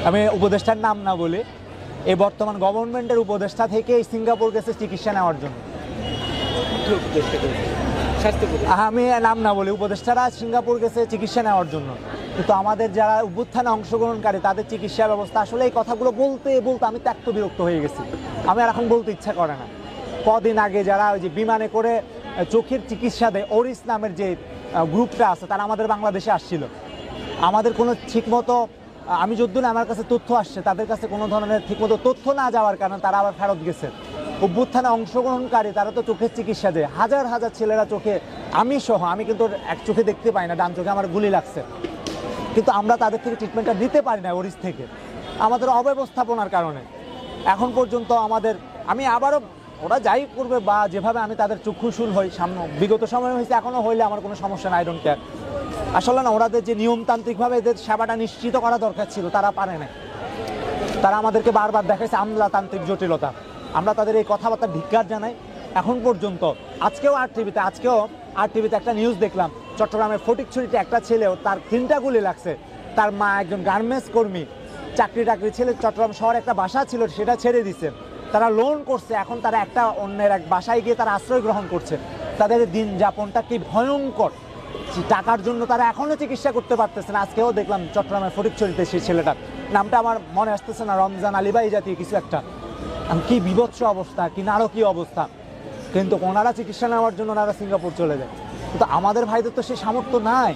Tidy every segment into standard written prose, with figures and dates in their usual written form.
আমি উপদেষ্টার নাম না বলি, এই বর্তমান গভর্নমেন্টের উপদেষ্টা থেকে সিঙ্গাপুর গেছে চিকিৎসা নেওয়ার জন্য। আমি নাম না বলি, উপদেষ্টারা সিঙ্গাপুর গেছে চিকিৎসা নেওয়ার জন্য। কিন্তু আমাদের যারা অভ্যুত্থানে অংশগ্রহণকারী তাদের চিকিৎসা ব্যবস্থা, আসলে এই কথাগুলো বলতে বলতে আমি ত্যক্ত বিরক্ত হয়ে গেছি। আমি আর এখন বলতে ইচ্ছা করে না। কদিন আগে যারা ওই যে বিমানে করে চোখের চিকিৎসা দেয়, ওরিস নামের যে গ্রুপটা আছে, তারা আমাদের বাংলাদেশে আসছিল। আমাদের কোনো ঠিকমতো, আমি যদ্দূর আমার কাছে তথ্য আসছে, তাদের কাছে কোনো ধরনের ঠিকমতো তথ্য না যাওয়ার কারণে তারা আবার ফেরত গেছে। অভ্যুত্থানে অংশগ্রহণকারী তারা তো চোখের চিকিৎসা দেয়, হাজার হাজার ছেলেরা চোখে, আমি সহ, আমি কিন্তু এক চোখে দেখতে পাই না, ডান চোখে আমার গুলি লাগছে, কিন্তু আমরা তাদের থেকে ট্রিটমেন্টটা নিতে পারি না ওরিস থেকে, আমাদের অব্যবস্থাপনার কারণে। এখন পর্যন্ত আমাদের, আমি আবারও, ওরা যাই করবে বা যেভাবে আমি তাদের চক্ষুশূল হই, সামনে বিগত সময় হয়েছে, এখনও হইলে আমার কোনো সমস্যা নাই, আই ডোন্ট কেয়ার। আসলে না, ওনাদের যে নিয়মতান্ত্রিকভাবে এদের সেবাটা নিশ্চিত করা দরকার ছিল, তারা পারে না। তারা আমাদেরকে বারবার দেখাইছে আমলাতান্ত্রিক জটিলতা। আমরা তাদের এই কথাবার্তা ধিক্কার জানাই। এখন পর্যন্ত আজকেও আর টিভিতে একটা নিউজ দেখলাম, চট্টগ্রামের ফটিকছড়িতে একটা ছেলেও, তার 3টা গুলি লাগছে। তার মা একজন গার্মেন্টস কর্মী, চাকরি ছেলে, চট্টগ্রাম শহরে একটা বাসা ছিল, সেটা ছেড়ে দিছে। তারা লোন করছে, এখন তারা একটা অন্যের এক বাসায় গিয়ে তারা আশ্রয় গ্রহণ করছে। তাদের দিন যাপনটা কি ভয়ঙ্কর! টাকার জন্য তারা এখনো চিকিৎসা করতে পারতেছে না। আজকেও দেখলাম চট্টগ্রামের ফটিকছড়িতে সেই ছেলেটার নামটা আমার মনে আসতেছে না, রমজান আলী বা এই জাতীয় কিছু একটা। কি বিভৎস অবস্থা, কি নারকীয় অবস্থা! কিন্তু ওনারা চিকিৎসা নেওয়ার জন্য ওনারা সিঙ্গাপুর চলে যায়। কিন্তু আমাদের ভাইদের তো সেই সামর্থ্য নাই।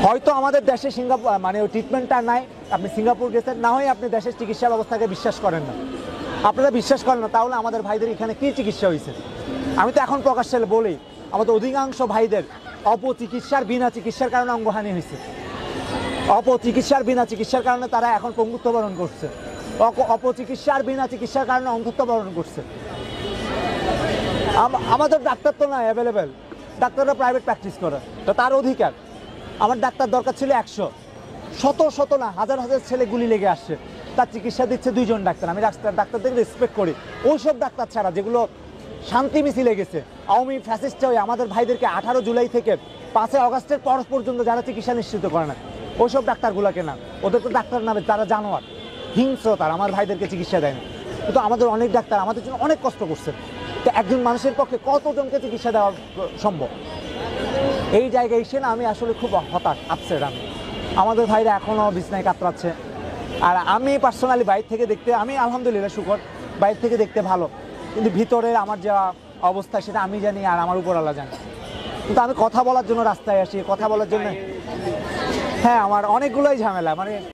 হয়তো আমাদের দেশে সিঙ্গাপুর মানে ওই ট্রিটমেন্টটা নাই, আপনি সিঙ্গাপুর গেছেন, না হয় আপনি দেশের চিকিৎসা ব্যবস্থাকে বিশ্বাস করেন না। আপনারা বিশ্বাস করেন না, তাহলে আমাদের ভাইদের এখানে কী চিকিৎসা হয়েছে? আমি তো এখন প্রকাশ্যে বলি, আমাদের অধিকাংশ ভাইদের অপচিকিৎসার বিনা চিকিৎসার কারণে অঙ্গহানি হয়েছে। অপচিকিৎসার বিনা চিকিৎসার কারণে তারা এখন পঙ্গুত্ব বরণ করছে। অপচিকিৎসার বিনা চিকিৎসার কারণে অন্ধত্ব বরণ করছে। আমাদের ডাক্তার তো নাই অ্যাভেলেবেল, ডাক্তাররা প্রাইভেট প্র্যাকটিস করে, তো তার অধিকার। আমার ডাক্তার দরকার ছিল 100, শত না, হাজার হাজার ছেলে গুলি লেগে আসছে, তার চিকিৎসা দিচ্ছে 2 জন ডাক্তার। আমি ডাক্তারদের রেসপেক্ট করি। ওইসব ডাক্তার ছাড়া যেগুলো শান্তি মিছিলে গেছে, আওয়ামী ফ্যাসিস্ট হয়ে আমাদের ভাইদেরকে 18 জুলাই থেকে 5 আগস্টের পর পর্যন্ত যারা চিকিৎসা নিশ্চিত করে না, ওইসব ডাক্তারগুলোকে না, ওদের তো ডাক্তার নামে, তারা জানোয়ার, হিংস্রতার, আমার ভাইদেরকে চিকিৎসা দেয় না। কিন্তু আমাদের অনেক ডাক্তার আমাদের জন্য অনেক কষ্ট করছে। তো একজন মানুষের পক্ষে কতজনকে চিকিৎসা দেওয়া সম্ভব? এই জায়গায় এসে না আমি আসলে খুব হতাশ, আপসেট আমি। আমাদের ভাইরা এখনও বিছনায় কাতরাচ্ছে। আর আমি পার্সোনালি বাইরে থেকে দেখতে, আমি আলহামদুলিল্লাহ শুকর, বাইরে থেকে দেখতে ভালো, কিন্তু ভিতরের আমার যা অবস্থা সেটা আমি জানি আর আমার উপরওয়ালা জানি। কিন্তু আমি কথা বলার জন্য রাস্তায় আসি, কথা বলার জন্য, হ্যাঁ, আমার অনেকগুলোই ঝামেলা, মানে